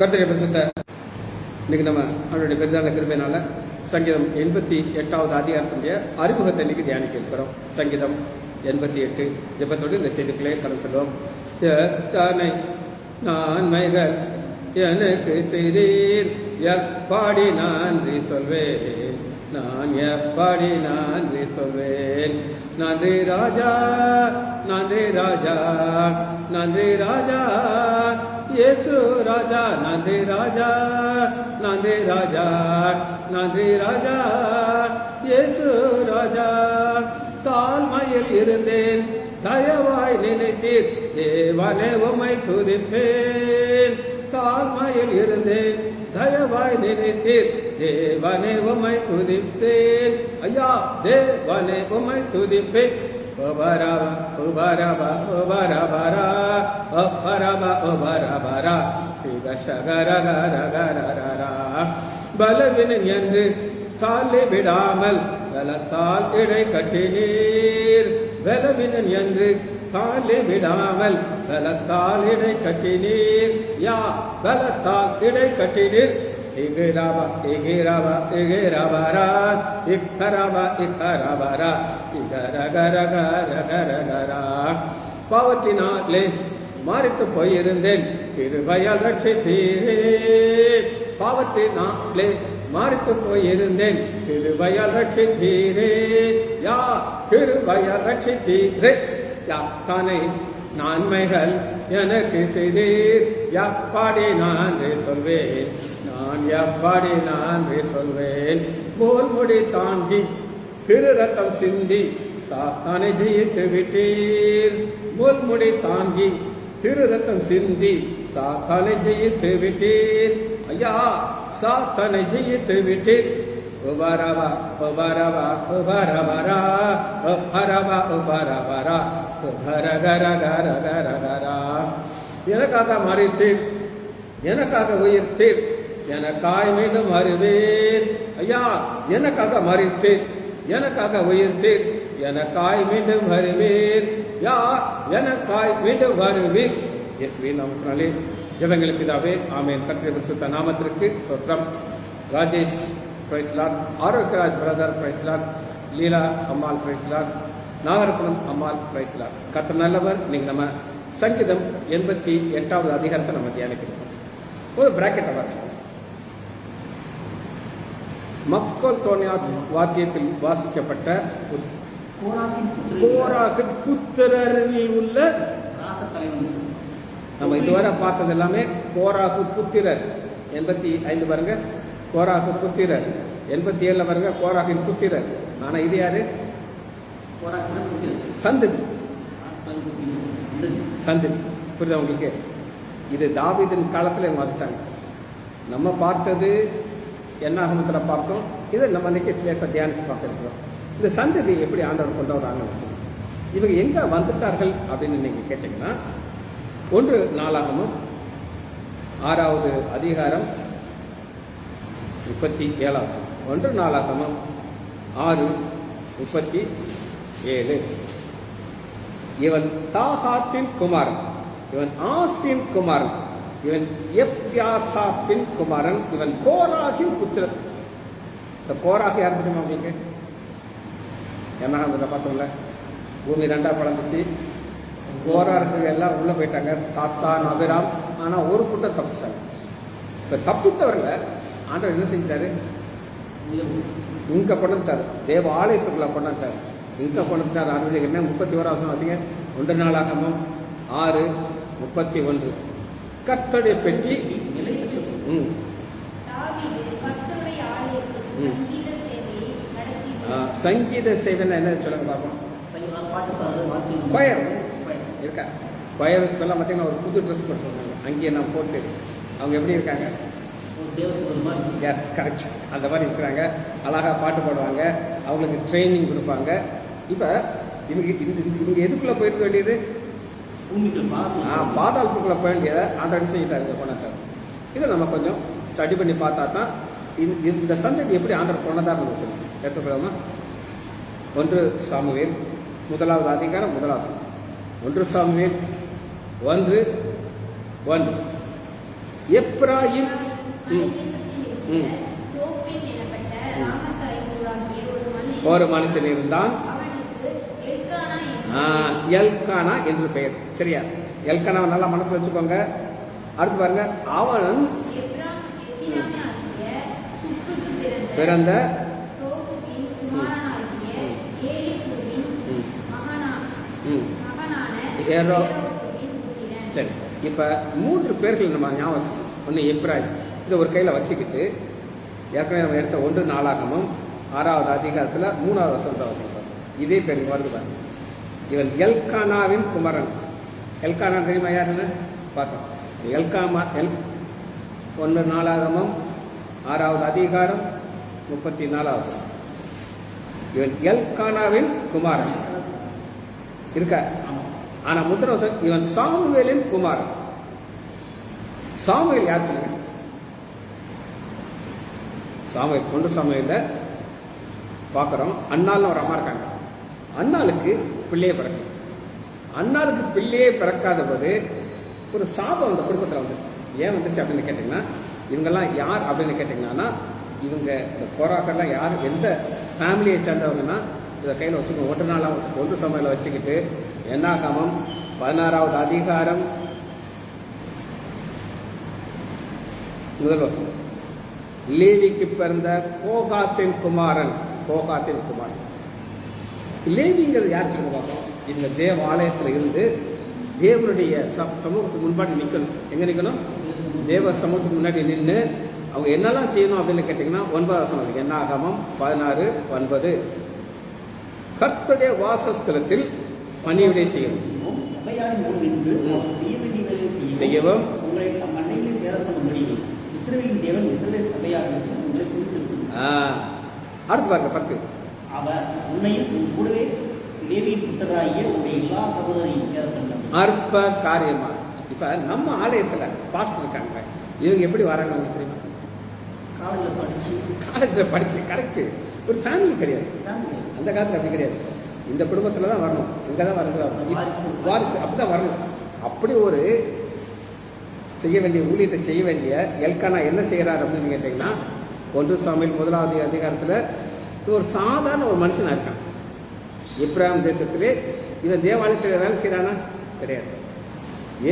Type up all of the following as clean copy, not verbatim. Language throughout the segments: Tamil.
கர்த்தருடைய பரிசுத்த இன்னைக்கு நம்ம அவருடைய பெரிதான கிருபையினால சங்கீதம் 88வது அதிகாரத்தினுடைய அறிமுகத்தை இன்னைக்கு தியானிக்க இருக்கிறோம். சங்கீதம் 88 ஜெபத்தோடு இந்த செய்திகளே கடந்து சொல்லுவோம். எத்தனை நன்மைகள் எனக்கு செய்தீர், எப்படி நன்றி சொல்வேன், நான் எப்படி நன்றி சொல்வேன். நன்றி ராஜா, நன்றி ராஜா, நன்றி ராஜா, இயேசு ராஜா, நன்றி ராஜா, நன்றி ராஜா, நன்றி ராஜா, இயேசு ராஜா. தாழ்மையில் இருந்தேன், தயவாய் நினைத்தீர், தேவனே உம்மை துதிப்பேன். தாழ்மையில் இருந்தேன், தயவாய் நினைத்தீர், தேவனே உம்மை துதிப்பேன். ஐயா தேவனே உம்மை துதிப்பேன். ஒபரபா ஒபரபா ஒபரபரா ஒபரபா ஒபரபரா திகசகரகரகரரா. பலவினன் என்று தாளை விடாமல் பலத்தால் இடை கட்டினீர். பலவினன் என்று தாளை விடாமல் பலத்தால் இடை கட்டினீர். யா பலத்தால் இடை கட்டினீர். இகிரபா இகிரபா இகிரபரா இக்கரபா இக்கரபரா இகரகரகரகரகரா. பாவத்தினாலே மரித்து போயிருந்தேன், கிருபையால் ரட்சித்தீரே. பாவத்தினாலே மரித்து போயிருந்தேன், கிருபையால் ரட்சித்தீரே. யா கிருபையால் ரட்சித்தீரே. யாத்தானே நன்மைகள் எனக்கு செய்தீர், எப்படி நன்றி சொல்வேன், நான் எப்படி நன்றி சொல்வேன். போல்முடி தாங்கி திரு ரத்தம் சிந்தி சாத்தானை ஜெயித்து விட்டீர். போல்முடி தாங்கி திரு ரத்தம் சிந்தி சாத்தானை ஜெயித்து விட்டீர். ஐயா சாத்தானை ஜெயித்து விட்டீர். உபரபா உபரபா உபரபரா உபரபா உபரபரா உபரகரகரகரகரா. எனக்காக மரித்தீர், எனக்காக உயிர்த்தீர், எனக்காய் மீண்டும் வருவேன். ஐயா எனக்காக மரித்தீர், எனக்காக உயிர்த்தீர், எனக்காய் மீண்டும் வருவேன். யா எனக்காய் மீண்டும் வருவேன். இயேசுவின் நாமத்தினாலே ஜெபங்கள் பிதாவே, ஆமென். கர்த்தருடைய பரிசுத்த நாமத்திற்கு ஸ்தோத்திரம். Rajesh praise Lord, Arokiyaraj brother praise Lord, Leela Ammal praise Lord, Nagaragunam Ammal praise Lord. கர்த்தர் நல்லவர். இன்னைக்கு நம்ம சங்கீதம் 88வது அதிகாரத்தை நம்ம தியானிக்கிறோம். ஒரு பிராக்கெட்டை வாசிப்போம். மக்கள் தோணியா வாத்தியத்தில் வாசிக்கப்பட்ட கோராகின் புத்திரரில் உள்ள, நம்ம இதுவரை பார்த்தது எல்லாமே கோராகு புத்திரர். 85 பாருங்க கோராகு புத்திரர், 87 பாருங்க கோராகின் புத்திரர். ஆனா இது யாரு? சந்ததி, சந்ததி. புரியுதா உங்களுக்கு? இது தாவீதின் காலத்துல வந்துட்டாங்க. நம்ம பார்த்தது என்னாகமத்தில் பார்த்தோம், இதை நம்ம இன்னைக்கு லேசா தியானிச்சு பார்த்துருக்கிறோம். இந்த சந்ததி எப்படி ஆண்டவர் கொண்டு வராங்கன்னு வச்சுக்கோங்க. இவங்க எங்க வந்துட்டார்கள் அப்படின்னு நீங்க கேட்டீங்கன்னா, 1 நாளாகமம் 6வது அதிகாரம் 37. 1 நாளாகமம் 6:37. இவன் தாகாத்தின் குமாரன், இவன் ஆசின் குமாரன், இவன் எப்யாசாப்பின் குமாரன், இவன் கோராகின் புத்திரன். இந்த கோராக யார் தெரியுமா உங்களுக்கு? என்ன பார்த்தோம்ல, பூமி 2ஆ பழந்துச்சு, கோரார்கள் எல்லாம் உள்ள போயிட்டாங்க, தாத்தான் அபிராம். ஆனா ஒரு கூட்டம் தப்பிச்சாங்க. இப்ப தப்பித்தவர்ல ஆண்டவர் என்ன செஞ்சாரு? இங்க கொண்டாரு, தேவ ஆலயத்துக்குள்ள கொண்டாரு. இங்க கொண்டாரு ஆண்டவர் என்ன? 31 வாசிங்க. 1 நாளாகமம் 6:31. கர்த்தருடைய பெட்டி சங்கீத சேவைன்னா என்ன சொல்லுங்க பார்ப்போம். கொயர் இருக்கா? கொயருக்கெல்லாம் பார்த்தீங்கன்னா ஒரு புது ட்ரெஸ் போட்டுருக்காங்க. அங்கேயே நான் போட்டு அவங்க எப்படி இருக்காங்க? எஸ் கரெக்ட், அந்த மாதிரி இருக்கிறாங்க. அழகாக பாட்டு பாடுவாங்க, அவங்களுக்கு ட்ரைனிங் கொடுப்பாங்க. இப்போ இவங்க எதுக்குள்ளே போயிருக்க வேண்டியது? பாதாளத்துக்குள்ளே போக வேண்டியதை ஆண்டவர் செஞ்சுட்டாரு, கொண்டாட்டார். இதை நம்ம கொஞ்சம் ஸ்டடி பண்ணி பார்த்தா தான் இந்த சந்ததி எப்படி ஆண்டவர் கொண்டதான்னு சொல்லி எடுத்துக்கலாமா? 1 சாமுவேல் 1வது அதிகாரம் 1 சாமுவேல் 1:1. எப்ராயிம் ஒரு மனுஷன் இருந்தான். எல்கானா என்று பெயர். சரியா? எல்கானாவை நல்லா மனசு வச்சுக்கோங்க. அடுத்து பாருங்க, அவன் பிறந்த சரி. இப்ப 3 பேர்கள் நம்ம ஞாபகம் வச்சுக்கணும். ஒன்று எப்ராயிம், இதை ஒரு கையில் வச்சுக்கிட்டு ஏற்கனவே நம்ம எடுத்த 1 நாளாகமும் 6வது அதிகாரத்தில் 3வது வசனத்தை வசிக்கிறோம். இதே பேர் வருது பாருங்க. இவன் எல்கானாவின் குமரன். எல்கானா தெரியுமா யாருன்னு பார்த்தோம். எல்காமா 1 நாளாகமும் 6வது அதிகாரம் 34வது வசனம். இவன் எல்கானாவின் குமாரன் இருக்க. ஆனா முத்திரவசன் இவன் சாமுவேலின் குமாரன். சாமுவேல் யார் சொல்லுங்க? சாமுவேல் 1 சாமுவேல்ல பார்க்குறோம். அண்ணாலும் ஒரு அம்மா இருக்காங்க. அண்ணாளுக்கு பிள்ளையே பிறக்கும். அண்ணாளுக்கு பிள்ளையே பிறக்காத போது ஒரு சாபம் அந்த குடும்பத்தில் வந்துருச்சு. ஏன் வந்துச்சு அப்படின்னு கேட்டிங்கன்னா, இவங்கெல்லாம் யார் அப்படின்னு கேட்டிங்கன்னா, இவங்க இந்த கோராக்கெல்லாம் யார், எந்த ஃபேமிலியை சேர்ந்தவங்கன்னா இதை கையில் வச்சுக்கணும். 1 நாளாக 1 சாமுவேலை வச்சுக்கிட்டு என்னாகமம் 16வது அதிகாரம் 1 வசனம். லேவிக்கு பிறந்த கோகாத்தின் குமாரன். கோகாத்தின் குமாரன் லேவிங்கிறது யார் சொல்லுங்க பார்ப்போம். இந்த தேவாலயத்தில் இருந்து தேவனுடைய சமூகத்துக்கு முன்பாடி நிற்கணும். எங்கே நிற்கணும்? தேவ சமூகத்துக்கு முன்னாடி நின்று அவங்க என்னெல்லாம் செய்யணும் அப்படின்னு கேட்டிங்கன்னா 9வது வசனம். என்னாகமம் 16:9. கர்த்தருடைய வாசஸ்தலத்தில் பணிவிடை செய்யவும் செய்யவும் அடுத்து பாருங்க 10. அவர் உன்னையும் கூடவே லேவியின் புத்தராகிய உடைய எல்லா சகோதரியும் அற்ப காரியமா. இப்ப நம்ம ஆலயத்துல பாஸ்டர் இருக்காங்க. இவங்க எப்படி வராங்க உங்களுக்கு தெரியுமா? காலேஜ்ல படிச்சு கரெக்ட். ஒரு ஃபேமிலி கிடையாது. அந்த காலத்துல அப்படி கிடையாது. இந்த குடும்பத்துல தான் வரணும். இங்கதான் வரணும். வாரிசு அப்படிதான் வரணும். அப்படி ஒரு செய்ய வேண்டிய ஊழியத்தை செய்ய வேண்டிய எல்கானா என்ன செய்யறாரு அப்படின்னு கேட்டீங்கன்னா, 1 சாமுவேல் 1வது அதிகாரத்துல ஒரு சாதாரண ஒரு மனுஷனா இருக்கான். எப்ராயிம் தேசத்திலே இவன் தேவாலயத்தில் வேலை செய்யறானா? கிடையாது.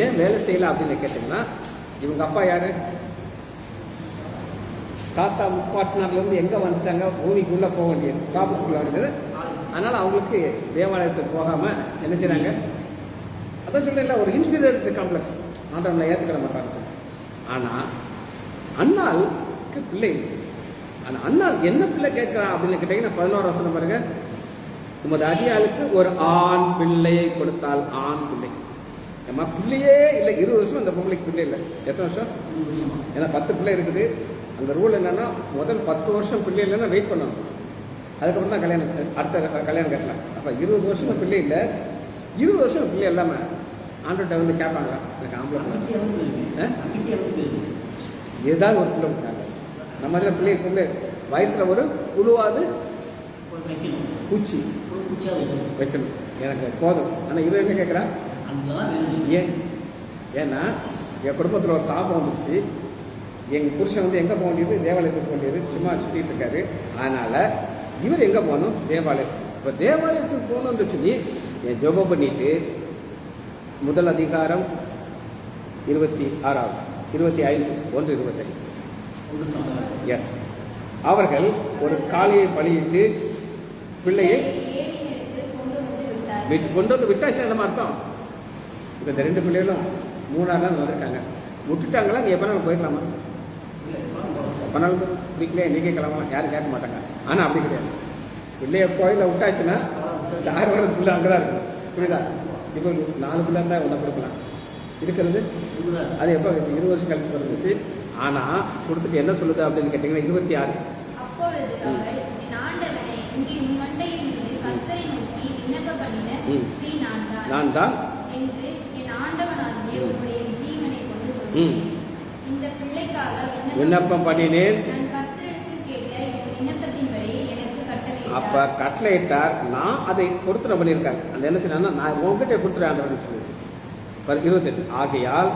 ஏன் வேலை செய்யல அப்படின்னு கேட்டீங்கன்னா, இவங்க அப்பா யாரு? தாத்தா முப்பாட்டினார்ல இருந்து எங்க வந்துட்டாங்க? பூமிக்குள்ள போக வேண்டியது, சாபத்துக்குள்ள வந்தது. அதனால அவங்களுக்கு தேவாலயத்துக்கு போகாம என்ன செய்யறாங்க? அதான் சொல்றேன்ல, ஒரு இன்ஃபீரியாரிட்டி காம்ப்ளெக்ஸ். ஆண்டவனை ஏற்றுக்கிட மாட்டாங்க. ஆனா அண்ணாளுக்கு பிள்ளை. ஆனா அண்ணாள் என்ன பிள்ளை கேட்கிறான் அப்படின்னு கேட்டீங்கன்னா 11வது வசனம் பாருங்க. உமது அடியாளுக்கு ஒரு ஆண் பிள்ளையை கொடுத்தால். ஆண் பிள்ளை. நம்ம பிள்ளையே இல்லை. 20 வருஷம் அந்த பொம்பளைக்கு பிள்ளை இல்லை. எத்தனை வருஷம்? ஏன்னா 10 பிள்ளை இருக்குது. அந்த ரூல் என்னன்னா, முதல் 10 வருஷம் பிள்ளை இல்லைன்னா வெயிட் பண்ணணும். அதுக்கப்புறம் தான் கல்யாணம், அடுத்த கல்யாணம் கட்டலாம். அப்போ 20 வருஷம் பிள்ளை இல்லை. 20 வருஷம் பிள்ளை இல்லாமல் ஆண்டோட்ட வந்து கேட்பாங்களா, எனக்கு ஆம்பளை ஏதாவது ஒரு பிள்ளை கொடுத்தாங்க. நம்ம அதில் பிள்ளையை கொண்டு வயிற்றில் ஒரு புழுவாது பூச்சி வைக்கணும். எனக்கு போதும். ஆனால் இவன் என்ன கேட்குறா? ஏன்னா என் குடும்பத்தில் ஒரு சாபம் வந்துருச்சு. எங்கள் புருஷன் வந்து எங்கே போக வேண்டியது? தேவாலயத்துக்கு போக வேண்டியது. சும்மா சுற்றிட்டு இருக்காரு. அதனால இவர் எங்கே போகணும்? தேவாலயத்துக்கு. இப்போ தேவாலயத்துக்கு போகணும்னு சொல்லி என் ஜெபம் பண்ணிட்டு 1 அதிகாரம் 26, 25, 1:25. எஸ், அவர்கள் ஒரு காளையை பலியிட்டு பிள்ளையை கொண்டு வந்து விட்டாச்சு. நம்ம அர்த்தம் இந்த 2 பிள்ளைகளும் 3 நாள் வந்திருக்காங்க. விட்டுட்டாங்களா? நீ எப்போ போயிடலாமா? எப்போனாலும் பிடிக்கல இன்றைக்கே கிளம்பலாம், யாரும் கேட்க மாட்டாங்க. ஆனால் அப்படி கிடையாது. பிள்ளைய கோயிலில் விட்டாச்சுன்னா சார் வர்றது பிள்ளை அங்கே தான் இருக்கும். புரியுதா? இப்போ 4 பிள்ளை இருந்தால் ஒன்றை கொடுக்கலாம் இருக்கிறது. அது எப்போ 20 வருஷம் கழிச்சு வந்துச்சு. ஆனால் கொடுத்துட்டு என்ன சொல்லுது அப்படின்னு கேட்டிங்கன்னா 26. நான் தான் விண்ணப்பம் பண்ணினேன். அப்ப கட்டளையிட்டார். நான் அதை கொடுத்துட பண்ணியிருக்காங்க. அந்த என்ன செய்யணும், நான் உங்ககிட்ட கொடுத்துறேன் ஆண்டவன் சொல்லி 28. ஆகையால்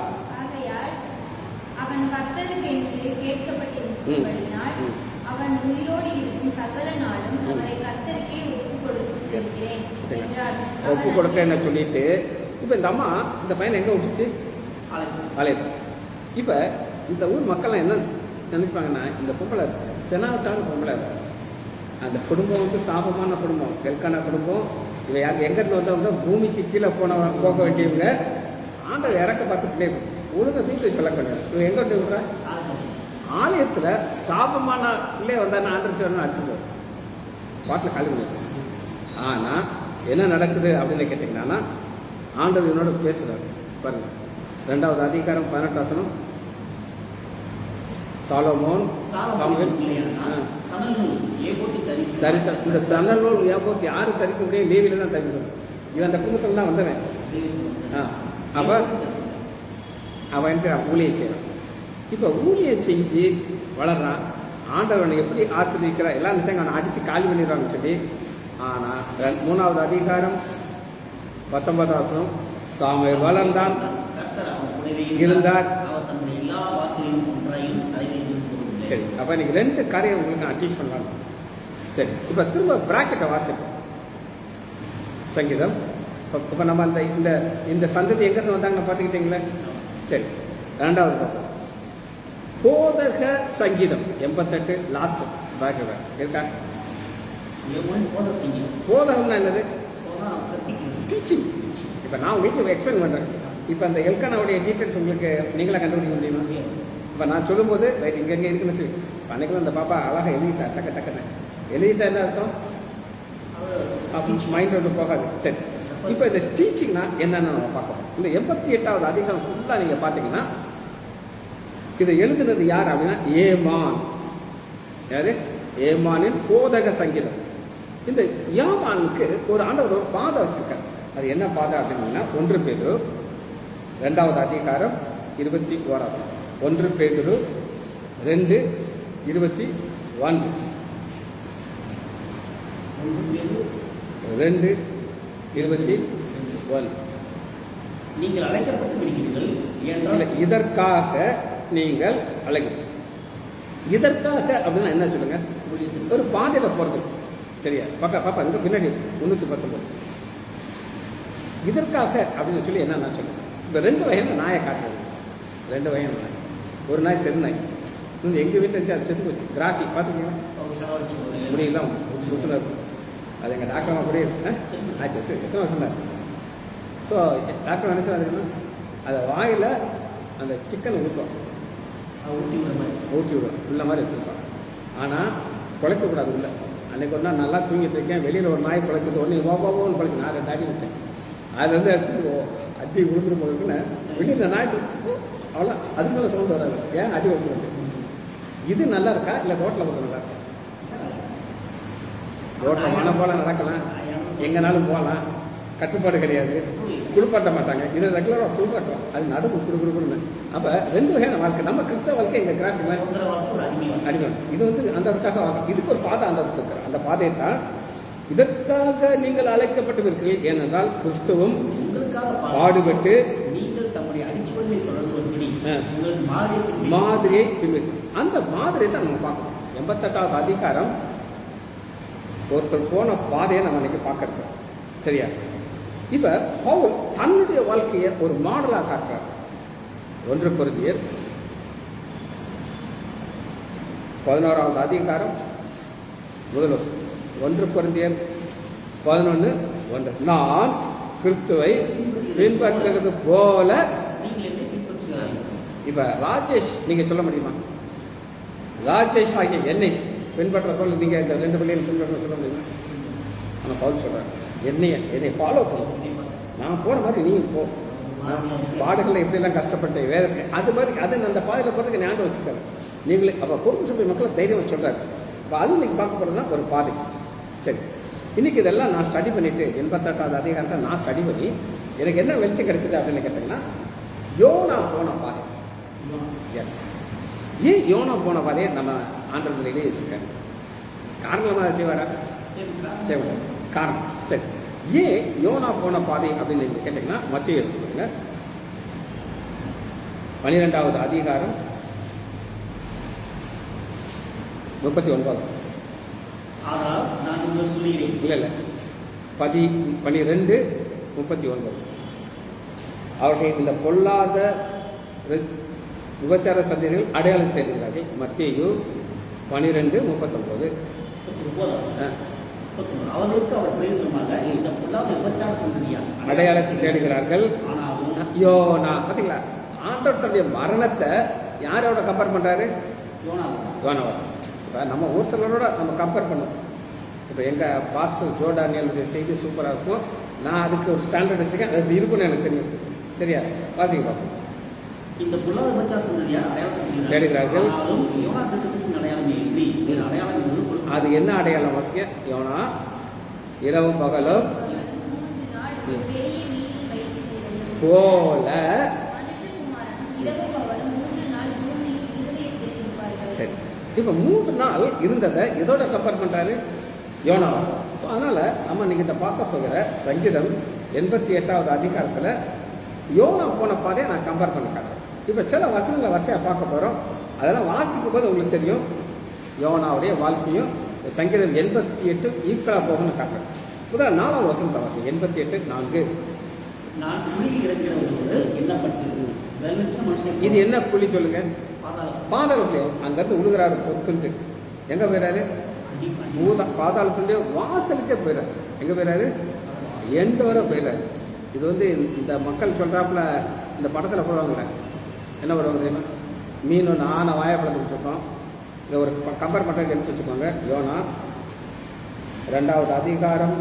அவன் கொடுத்தபடியினால் ம். அவன் உயிரோடு இருக்கும் சகல நாளும் அவரை கர்த்தருக்கே ஒப்புக் கொடுக்கிறேன் என்றார். ஒப்பு கொடுக்கன்னு சொல்லிட்டு இப்போ இந்த அம்மா இந்த பையனை எங்கே விட்டுச்சு? ஆலயத்தில். இப்போ இந்த ஊர் மக்கள்லாம் என்ன நினைப்பாங்கன்னா, இந்த பொம்பளை தெனாவட்டான பொம்பளை, அந்த குடும்பம் வந்து சாபமான குடும்பம், எல்கான குடும்பம். இவன் யாருக்கு எங்கேருந்து வந்தவங்க பூமிக்கு கீழே போக வேண்டியவங்க. ஆண்டவர் இறக்க பார்த்து பிள்ளை ஒழுங்க வீட்டில் சொல்லக்கூடாது. இவன் எங்கே விட்டு விடுறா? ஆலயத்தில் சாபமான பிள்ளை வந்தால் ஆண்டவர் சொல்லணும் அடிச்சுடுவார், பாட்டில் காலி பண்ணி. ஆனால் என்ன நடக்குது அப்படின்னு கேட்டிங்கன்னா, ஆண்டவர் இவனோட பேசுகிறார் பாருங்க. 2வது அதிகாரம் 18 வசனம். சாலமோன் தரித்த இந்த சணல் நூல் ஏபோத்து யாரு தரிக்க முடியும்? லேவியில தான் தரிக்கணும். இவன் அந்த குடும்பத்தில் தான் வந்தவன். அவன் என்ன செய்யறான்? ஊழியம் செய்யறான். இப்போ ஊழியம் செஞ்சு வளர்றான். ஆண்டவனை எப்படி ஆசிரியக்கிறான்? எல்லாம் நினைச்சாங்க அவனை அடிச்சு காலி பண்ணிடுறான்னு சொல்லி. ஆனால் 3வது அதிகாரம் 19 வசனம், சாமுவேல் வளர்ந்தான் இருந்தார். சரி, அப்போ இன்னைக்கு 2 காரியம் உங்களுக்கு நான் டீச் பண்ணலாம். சரி, இப்போ திரும்ப பிராக்கெட்டை வாசிப்போம். சங்கீதம். இப்போ நம்ம அந்த இந்த இந்த சந்ததி எங்கேருந்து வந்தாங்கன்னு பார்த்துக்கிட்டீங்களே. சரி, 2வது பக்கம் போதக சங்கீதம் 88 லாஸ்ட் பிராக்கெட் இருக்கா? போதகம்னா என்னது? டீச்சிங். இப்போ நான் உங்களுக்கு எக்ஸ்பிளைன் பண்ணுறேன். இப்போ அந்த எல்கானாவுடைய டீட்டெயில்ஸ் உங்களுக்கு நீங்களா கண்டுபிடிக்க முடியுமா? இப்போ நான் சொல்லும்போது ரைட் இங்கே இருக்குன்னு சொல்லி அன்றைக்கெல்லாம் அந்த பாப்பா அழகாக எழுதிட்டா, டக்குன்னு எழுதிட்டா என்ன அர்த்தம்? மைண்ட் வந்து போகாது. சரி, இப்போ இந்த டீச்சிங்னா என்னென்னு நம்ம பார்க்கணும். இந்த 88வது அதிகாரம் ஃபுல்லாக நீங்கள் பார்த்தீங்கன்னா, இதை எழுதுனது யார் அப்படின்னா ஏமான். யாரு? ஏமானின் போதக சங்கீதம். இந்த ஏமானுக்கு ஒரு ஆண்டவர் ஒரு பாதை வச்சிருக்காரு. அது என்ன பாதை அப்படின்னா 1 பேதுரு 2வது அதிகாரம் 21. 1 பேதுரு 2:21. 2:21. நீங்கள் அழைக்கப்பட்டிருக்கிறீர்கள் என்றால் இதற்காக நீங்கள் அழைக்க. இதற்காக அப்படின்னா என்ன சொல்லுங்க? ஒரு பாதையில போறது. சரியா? பாப்பா இங்க பின்னாடி 319. இதற்காக அப்படின்னு சொல்லி என்ன நான் சொல்லுங்க. இப்போ 2 வகையான நாயை காட்டுறது. 2 வகையான நாய். ஒரு நாய் தெரு நாய். எங்கள் வீட்டில் இருந்துச்சு, அது செத்து போச்சு. கிராஃபி பார்த்துக்கீங்களா? முடியலாம் புதுசுல இருக்கும். அது எங்கள் டாக்டர் கூட ஆச்சு எத்தனை வருஷம் தான். ஸோ டாக்டர் என்ன செய்வாங்க, அதை வாயில் அந்த சிக்கனை ஊற்றுவோம், ஊட்டி விடுவோம், உள்ள மாதிரி வச்சுருப்பான். ஆனால் குலைக்கக்கூடாது உள்ள. அன்றைக்கி ஒரு நாள் நல்லா தூங்கிட்டு இருக்கேன், வெளியில் ஒரு நாய் குலைச்சது. ஒன்று ஓன்னு குலைச்சி நான் 2 அடி விட்டேன். அதுலேருந்து எடுத்து அடி விழுந்துரும் போதுக்குன்னு வெளியில் நாய் அவ்வளோ அதுக்கு மேலே சவுண்ட் வராது. ஏன் அடி விழுந்துருக்கு? இது நல்லா இருக்கா இல்லை ரோட்டில் மட்டும் நல்லா இருக்கா? ரோட்டில் மனம் போல நடக்கலாம், எங்கேனாலும் போகலாம், கட்டுப்பாடு கிடையாது, குளிப்பாட்ட மாட்டாங்க. இதை ரெகுலராக குளிப்பாட்டுவோம், அது நடக்கும் குடுக்குன்னு. அப்போ 2 வகையான வாழ்க்கை. நம்ம கிறிஸ்தவ வாழ்க்கை எங்கள் கிராஃபி மாதிரி அடிமை. இது வந்து அந்த இதுக்கு ஒரு பாதை அந்த வச்சிருக்காரு. அந்த பாதையை தான் இதற்காக நீங்கள் அழைக்கப்பட்டிருக்கிறீர்கள். ஏனென்றால் கிறிஸ்துவும் பாடுபட்டு மாதிரியை பின்பற்றி. அந்த மாதிரியை தான் நம்ம பார்க்கணும். 88வது அதிகாரம் ஒருத்தர் போன பாதையை நம்ம இன்னைக்கு பார்க்கறோம். சரியா? இப்ப பவுல் தன்னுடைய வாழ்க்கையை ஒரு மாடலா காட்டுறார். 1 கொரிந்தியர் 11வது அதிகாரம் முதல் 1 கொரிந்தியர் 11:1. நான் கிறிஸ்துவை பின்பற்றுவது போல. இப்ப ராஜேஷ் நீங்க சொல்ல முடியுமா? ராஜேஷ் ஆகிய என்னை பின்பற்ற போல நீங்க இந்த 2 பிள்ளைகள் பின்பற்ற சொல்ல முடியுமா? ஆனால் பவுல் சொல்றாரு, என்னை ஃபாலோ பண்ணும், நான் போற மாதிரி நீ போ. பாடுகளை எப்படிலாம் கஷ்டப்பட்டேன், வேதனை, அது மாதிரி அது அந்த பாதையில் போகிறதுக்கு ஞாபகம் வச்சுருக்காரு. நீங்களே அப்போ பொறுத்து சபை மக்களை தைரியம் சொல்றாரு. இப்போ அதுவும் இன்னைக்கு பார்க்க போகிறதுனா ஒரு பாதை. சரி, இன்னைக்கு இதெல்லாம் நான் ஸ்டடி பண்ணிட்டு 88வது அதிகாரத்தை நான் ஸ்டடி பண்ணி எனக்கு என்ன வெளிச்சம் கிடைச்சது அப்படின்னு கேட்டீங்கன்னா, யோனா போன பாதை. எஸ், ஏன் யோனா போன பாதையை நம்ம ஆண்டவர்கள் எழுதி வச்சிருக்காரு? காரணமாக அதை செய்வாரா? செய்வார். காரணம். சரி, ஏன் யோனா போன பாதை அப்படின்னு கேட்டீங்கன்னா, மத்திய எடுத்துக்கோங்க 12வது அதிகாரம் 39. ஆனால் நான் உங்களுக்கு சொல்கிறேன், இல்லை 12:39. அவர்கள் இந்த பொல்லாத விபச்சார சந்ததிகள் அடையாளம் தேடுகிறார்கள். மத்தேயு 12:39. அவர்களுக்கு அவர் பிரயோஜனமாக இந்த பொல்லாத விபச்சார சந்ததியார் அடையாளத்தை தேடுகிறார்கள். ஆனாலும் யோனா பார்த்தீங்களா, ஆண்டவர் தன்னுடைய மரணத்தை யாரோட கம்பேர் பண்றாரு? யோனாவா. இப்போ நம்ம ஊர் சிலரோட நம்ம கம்பேர் பண்ணோம். இப்போ எங்கள் பாஸ்டர் ஜோ டானியலுடைய செய்தி சூப்பராக இருக்கும். நான் அதுக்கு ஒரு ஸ்டாண்டர்ட் வச்சுருக்கேன். அது இருக்குன்னு எனக்கு தெரியும். தெரியாது, வாசிங்க பார்ப்போம். இந்த பொல்லாத விபச்சார சந்ததியார் அடையாளம் தேடுகிறார்கள். ஆனாலும் யோனா தீர்க்கதரிசியின் அடையாளம் இல்லை. அடையாளம் அது என்ன அடையாளம் வாசிக்க? யோனா இரவும் பகலும் 3 நாள் ஒரு பெரிய வீட்டில் வைத்திருந்தது போல. மனுஷகுமாரன் இரவு பகலும் 3 நாள் பூமியின் இருதயத்தில் இருப்பார்கள். சரி, இப்போ 3 நாள் இருந்ததை இதோட கம்பேர் பண்ணுறாரு? யோனாவா. ஸோ அதனால் நம்ம இன்னைக்கு இந்த பார்க்க போகிற சங்கீதம் 88வது அதிகாரத்தில் யோனா போன பாதையை நான் கம்பேர் பண்ணி காட்டுறேன். இப்போ சில வசனங்களை வரிசையாக பார்க்க போகிறோம். அதெல்லாம் வாசிக்கும் போது உங்களுக்கு தெரியும் யோனாவுடைய வாழ்க்கையும் சங்கீதம் 88 ஈக்குவலாக போகணும்னு காட்டுறேன். முதல்ல 4வது வசனத்தை வாசி. 88:4. நான் குழியில் இருக்கிற ஒரு எண்ணப்பட்டு வெள்ளற்ற மனுஷன் இது என்ன குழி சொல்லுங்க? பாதாளம் பாதாளத்துடைய அங்கேருந்து உழுகிறாரு பொத்துன்ட்டு. எங்கே போயிறாரு? பாதாளத்துடைய வாசலுக்கே போயிறாரு. எங்கே போயிறாரு? எண்டு வரை போயிறாரு. இது வந்து இந்த மக்கள் சொல்கிறாப்புல இந்த படத்தில் போடுவாங்களே, என்ன பண்ணுவாங்க தெரியுமா? மீன் ஒன்று ஆனை வாயை பழந்துட்டு இருக்கோம். இதை ஒரு கம்பேர் பண்ணுறதுக்கு எடுத்து வச்சுக்கோங்க. யோனா 2வது அதிகாரம்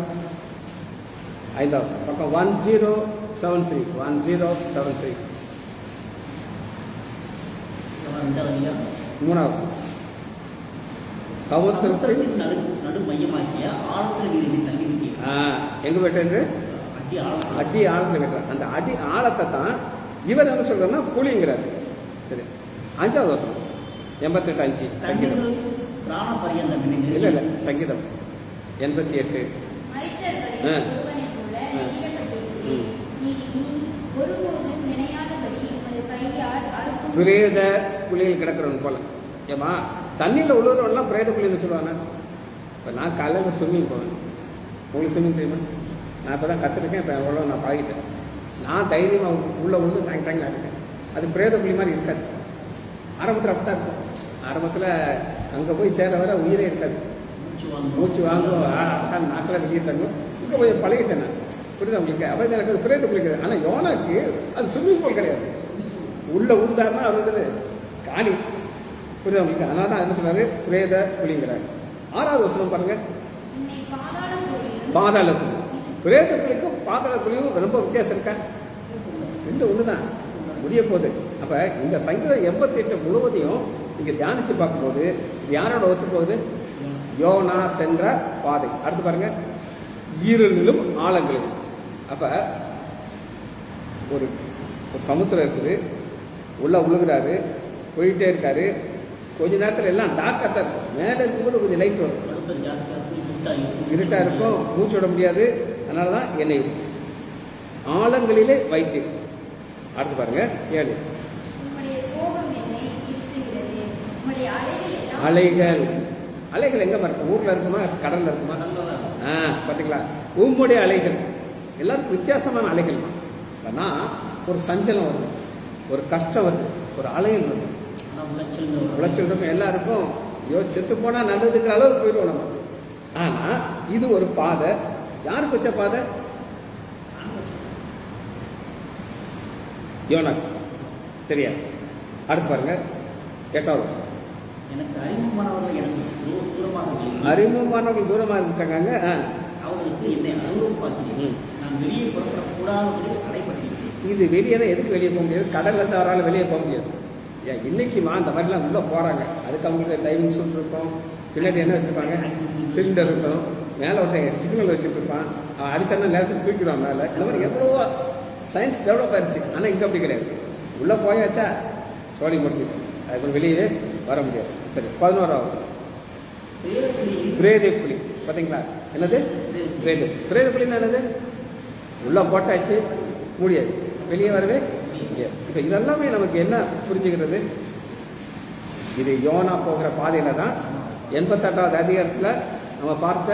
5வது பக்கம் 1073. 1073. 3வது சமுத்திரத்தின் நடு மையமாக்கிய ஆழத்தில் நீரில் தங்கி நிற்கிறார். எங்கே போயிட்டது? அடி ஆழத்தில் போயிட்டார். அந்த அடி ஆழத்தை தான் இவர் என்ன சொல்றாருன்னா குழிங்கிறார். சரி, 5வது வசனம் 88:5 சங்கீதம். இல்லை சங்கீதம் 88. மரித்தவர்களில் ஒருவனைப் போல எண்ணப்பட்டிருக்கிறேன். நீ இனி ஒருபோதும் நினையாதபடி உமது கையால் அறுக்கும் பிரேத குழியில் கிடக்கிறவன் போல. ஏமா தண்ணியில் உள்ளவரெல்லாம் பிரேத குழின்னு சொல்லுவாங்க. இப்போ நான் காலையில் ஸ்விம்மிங் போவேன். உங்களுக்கு ஸ்விம்மிங் தெரியுமா? நான் இப்போ தான் கற்றுருக்கேன். இப்போ எவ்வளோ நான் பழகிட்டேன். நான் தைரியமாக உள்ளே விழுந்து டேங்க் இருக்கேன். அது பிரேத குழி மாதிரி இருக்காது. ஆரம்பத்தில் அப்படி தான் இருக்கும். ஆரம்பத்தில் அங்கே போய் சேர வர உயிரே இருக்காது. மூச்சு வாங்கும், நாக்கில் வெளியே தங்கும். இப்போ போய் பழகிட்டேன் நான். புரியுது உங்களுக்கு? அப்போ எனக்கு அது பிரேத குழி கிடையாது. ஆனால் யோனாக்கு அது ஸ்விம்மிங் பூல் கிடையாது. உள்ளே உண்டாருன்னா அது வந்து காலி. புரியுது உங்களுக்கு? அதனால தான் என்ன சொன்னாரு? பிரேத குழிங்கிறாரு. 6வது வசனம் பாருங்க. உன்னை பாதாள குழி. பிரேத குழிக்கும் பாதாள குழியும் ரொம்ப வித்தியாசம் இருக்கா? 2 ஒன்று தான். முடிய போகுது. அப்போ இந்த சங்கீதம் 88 முழுவதையும் நீங்கள் தியானித்து பார்க்கும்போது இது யாரோட ஒத்து போகுது? யோனா சென்ற பாதை. அடுத்து பாருங்க, ஈரலிலும் ஆழங்களும். அப்போ ஒரு சமுத்திரம் இருக்குது, உள்ள உழுகிறாரு, போயிட்டே இருக்காரு. கொஞ்ச நேரத்தில் எல்லாம் டார்க்காக தான் இருக்கும். மேலே இருக்கும்போது கொஞ்சம் லைட் வரும், இருட்டாக இருக்கும், மூச்சு விட முடியாது. அதனால தான் என்னை ஆழங்களிலே வைத்து. அடுத்து பாருங்க 7. அலைகள். அலைகள் எங்க இருக்கும்? ஊர்ல இருக்குமா, கடல்ல இருக்குமா? பாத்தீங்களா? உம்முடைய அலைகள் எல்லாருக்கும் வித்தியாசமான அலைகள். ஆனா ஒரு சஞ்சலம் வருது, ஒரு கஷ்டம் வருது, ஒரு அலைகள் வருது, உளைச்சல் இருக்கும். எல்லாருக்கும் செத்து போனா நல்லதுங்கிற அளவுக்கு போயிடுவோம் நம்ம. ஆனா இது ஒரு பாதை. யாருக்கு வச்ச பாதை? யோனாக்கு. சரியா? அடுத்து பாருங்க 8வது. எனக்கு அறிமுகமானவர்கள் தூரமாக இருந்துச்சாங்க. அவர்களுக்கு என்னை அனுபவப்பாக்கி நான் வெளியே புறப்படக்கூடாது அடைப்பட்டிருக்கேன். இது வெளியே எதுக்கு வெளியே போக முடியாது? கடல்ல இருந்து அவரால் வெளியே போக முடியாது. ஏன் இன்னைக்குமா அந்த மாதிரிலாம் உள்ளே போகிறாங்க. அதுக்கு அவங்களுக்கு டைவிங் சூட் இருக்கும், பின்னாடி என்ன வச்சுருப்பாங்க, சிலிண்டர் இருக்கும், மேலே ஒருத்தன் சிக்னல் வச்சுட்டு இருப்பான், அவன் அடிச்சானா நேரத்தில் தூக்கிடுவான் மேலே. இந்த மாதிரி எவ்வளவோ சயின்ஸ் டெவலப் ஆயிடுச்சு. ஆனால் இங்கே அப்படி கிடையாது. உள்ளே போயாச்சா சோழி முடிஞ்சிச்சு, அதுக்கு வெளியே வர முடியாது. சரி, 11வது. பிரேத குழி. பார்த்தீங்களா? என்னது பிரேத குழின்னா என்னது? உள்ளே போட்டாச்சு, மூடியாச்சு, வெளியே வரவே. இப்போ இதெல்லாமே நமக்கு என்ன புரிஞ்சுக்கிறது? இது யோனா போகிற பாதையில தான் 88வது அதிகாரத்தில் நம்ம பார்த்த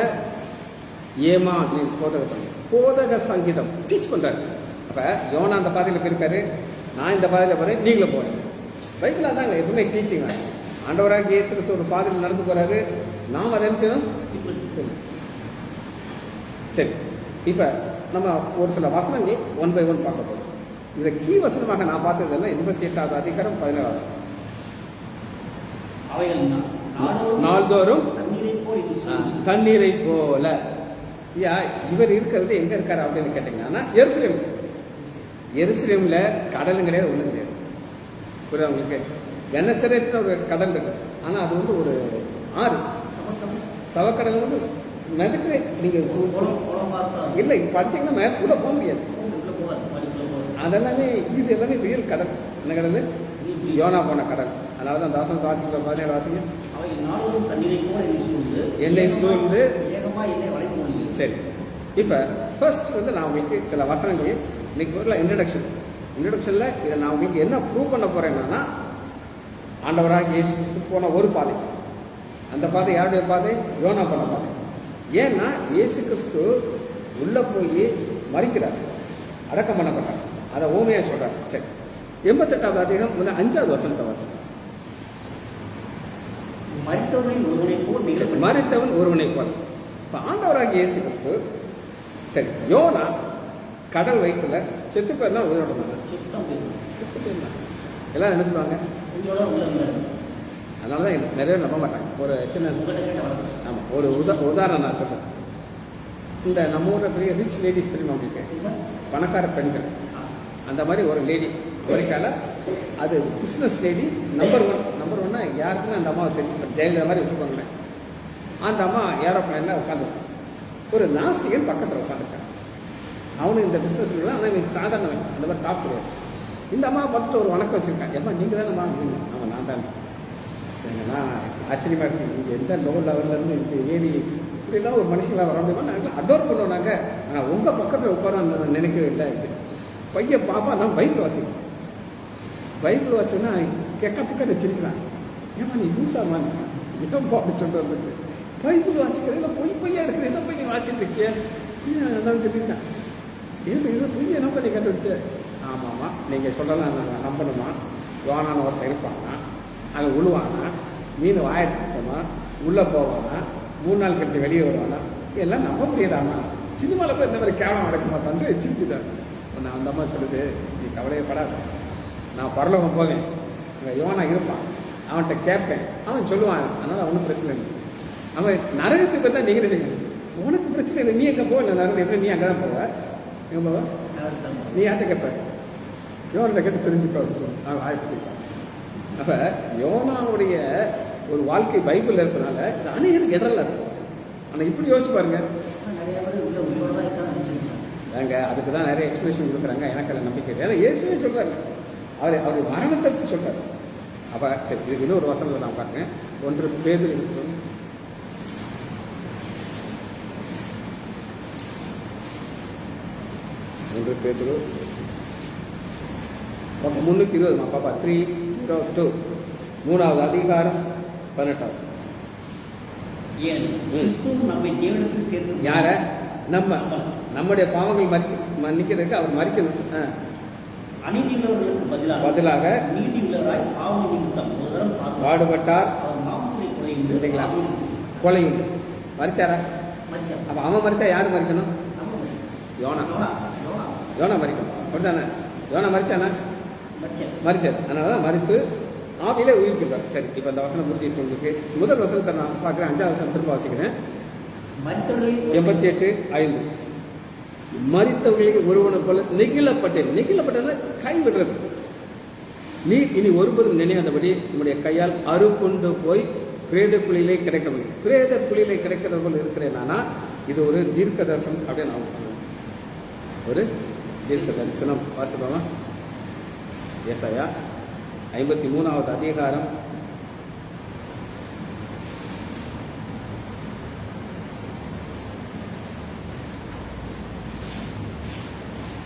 ஏமா அப்படின்னு போதக சங்கீதம் டீச் பண்ணுறாரு. அப்போ யோனா அந்த பாதையில் போயிருக்காரு, நான் இந்த பாதையில் போகிறேன், நீங்களும் போகிறேன். பைபிள் அதாங்க எப்பவுமே டீச்சிங். ஆண்டவராக இயேசு கிறிஸ்து ஒரு பாதையில் நடந்து போகிறாரு, நாம் அதை என்ன செய்யணும்? சரி, இப்போ நம்ம ஒரு சில வசனங்கள் 1 by 1 பார்க்க போகிறோம். இதில் கீ வசனமாக நான் பார்த்தது என்ன? 88வது அதிகாரம் 17 வசனம். அவைகள் நாள்தோறும் தண்ணீரை போல் போல. இவர் இருக்கிறது எங்க இருக்காரு அப்படின்னு கேட்டீங்கன்னா எருசலேம். எருசலேம்ல கடலும் கிடையாது, ஒண்ணும் கிடையாது. புரியுதா உங்களுக்கு? கெனசரேத்னு ஒரு கடல் இருக்கு, ஆனா அது வந்து ஒரு ஆறு. சவக்கடல் வந்து மெதுக்கு நீங்க இல்லை படித்தீங்கன்னா உள்ள போக முடியாது. அதெல்லாமே இது எல்லாமே ரியல் கடல். என்ன கடல்? யோனா போன கடல். அதனால தான் தாசன் வாசிக்கிற 17 வாசிங்க. என்னை சூழ்ந்து. சரி, இப்போ ஃபர்ஸ்ட் வந்து நான் உங்களுக்கு சில வசனங்கள் இன்னைக்கு சொல்ல இன்ட்ரடக்ஷனில் இதை நான் உங்களுக்கு என்ன ப்ரூவ் பண்ண போறேன்னா, ஆண்டவராக இயேசு கிறிஸ்து போன ஒரு பாதை, அந்த பாதை யாருடைய பாதை? யோனா போன பாதை. ஏன்னா இயேசு கிறிஸ்து உள்ள போய் மறிக்கிறார், அடக்கம் பண்ணப்பட்டார். அதை ஓமையா சொல்றார். சரி, 88வது அதிகாரம் 5வது வசனத்தை வாசிக்கிறேன். மரித்தவன் ஒருவனை போல். இப்போ ஆண்டவராக இயேசு கிறிஸ்து, சரி, யோனா கடல் வயிற்றுல செத்து போயிருந்தா உயிரோட இருந்தாங்க. செத்து போயிருந்தாங்க. எல்லாரும் என்ன சொல்லுவாங்க? அதனால தான் நிறைய நம்ப மாட்டாங்க. ஒரு சின்ன ஆமாம், ஒரு உதாரணம் நான் சொல்கிறேன். இந்த நம்ம ஊரில் பெரிய ரிச் லேடிஸ் தெரியுமா உங்களுக்கு? பணக்கார பெண்கள். அந்த மாதிரி ஒரு லேடி அமெரிக்காவில், அது பிஸ்னஸ் லேடி நம்பர் ஒன்னா யாருக்குமே அந்த அம்மாவை தெரியும். ஜெயலலிதா மாதிரி வச்சுக்கோங்களேன். அந்த அம்மா ஏரோப்ளைனில் உட்காந்துருக்கான். ஒரு நாஸ்திகன் பக்கத்தில் உட்காந்துருக்கான். அவனு இந்த பிஸ்னஸ் ஆனால் இவனுக்கு சாதாரணவன், அந்த மாதிரி டாப் கிடையாது. இந்த அம்மா பார்த்துட்டு ஒரு வணக்கம் வச்சுருக்கான். எப்போ நீங்கள் தானே அவன் நான் தான். நான் ஆச்சரியமாக இருக்கு, நீங்கள் எந்த லோ லெவல்லேருந்து இந்த ஏறி இப்படிலாம் ஒரு மனுஷங்களாக வர முடியுமா? நாங்கள் அடோர் பண்ணுவோம். நாங்கள் ஆனால் உங்கள் பக்கத்தில் உட்கார நினைக்கவே இல்லை. பையன் பாப்பா தான் பைபிள் வாசிக்கிறேன். பைபிள் வாசிச்சோன்னா கெக்க பக்க வச்சிருக்கிறான். ஏமா நீ லூசாமா? ஏன் பாட்டு சொல்கிறது? பைபிள் வாசிக்கிறேன் பொய்யா இருக்குது, என்ன போய் நீ வாசிட்டு இருக்கிய? அதான் சொல்லியிருக்கேன். இது பொய் என்ன பண்ணி கண்டுபிடிச்சு? ஆமாம்மா, நீங்கள் சொல்லலாம், நான் நம்பணுமா? யோனான ஒருத்தர் இருப்பானா, அங்கே உழுவானா, மீன் வாயிட்டோமா, உள்ளே போவானா, 3 நாள் கழிச்சு வெளியே வருவானா? எல்லாம் நம்ப முடியாதாமா? சினிமாவில் போய் இந்த மாதிரி கேவலம் நடக்குமா? வந்து சிரிச்சுட்டேன். நான் அந்த அம்மா சொல்லுது, நீ கவலையப்படாத, நான் பரலோகம் போவேன், அங்கே யோனா இருப்பான், அவன்கிட்ட கேட்பேன், அவன் சொல்லுவான். அதனால் அவனும் பிரச்சனை இல்லை. அவன் நரகத்துக்கு போய் தான் நீங்களே செய்யணும். உனக்கு பிரச்சனை இல்லை, நீ எங்கே போகல நரகத்தை? எப்படி நீ அங்கே தான் போவ? எங்கே போவ? நீ யார்கிட்ட கேட்ப? யோனாட்ட கேட்டு தெரிஞ்சுக்கோ ஆயிடுச்சு. அப்போ யோனாவுடைய ஒரு வாழ்க்கை பைபிள் இருக்கிறதுனால இது அநேகருக்கு இடரல இருக்கும். ஆனால் இப்படி யோசிச்சு பாருங்க. ஏங்க அதுக்கு தான் நிறைய எக்ஸ்பிளேஷன் கொடுக்குறாங்க. எனக்கு அதில் நம்பிக்கை இல்லை. ஏன்னா இயேசுவே சொல்கிறாரு, அவர் மரணத்தை சொல்கிறார். அப்போ சரி, இதுக்கு இன்னொரு வசனத்தை நான் பார்க்குறேன். 1 பேதுரு 320 பாப்பா 3:02 3வது அதிகாரம் 18வது. யார? நம்முடைய பாவங்கள் மன்னிக்கிறதுக்கு அவர் மறிக்கணும். பதிலாக பாடுபட்டார், கொலை உண்டு. மறிச்சாரா? அப்ப அவன் மறிச்சா யாரு மறிக்கணும்? யோனா மறிக்கணும். அப்படித்தானே? யோனா மறிச்சானா? மறிச்சார். அதனாலதான் மறித்து ஆவியிலே உயிர்க்கிறார். சரி, இப்ப அந்த வசனம் முடிஞ்சிச்சு உங்களுக்கு. முதல் வசனத்தை நான் பார்க்கிறேன். 5வது வசனம் திரும்ப வாசிக்கிறேன். 88:5 மரித்தவர்களுக்கு ஒருவனை போல நெகிழப்பட்டேன். நெகிழப்பட்டது கைவிடுறது. நீ இனி ஒருபோதும் நினையாதபடி நம்முடைய கையால் அறுப்புண்டு போய் பிரேத குழியிலே கிடைக்கவில்லை. பிரேத குழியிலே கிடைக்கிறது போல இருக்கிறேன். இது ஒரு தீர்க்க தரிசனம் அப்படின்னு நான் சொல்லுவேன். ஒரு தீர்க்க தரிசனம் வாசிப்போமா? ஏசாயா 53வது அதிகாரம்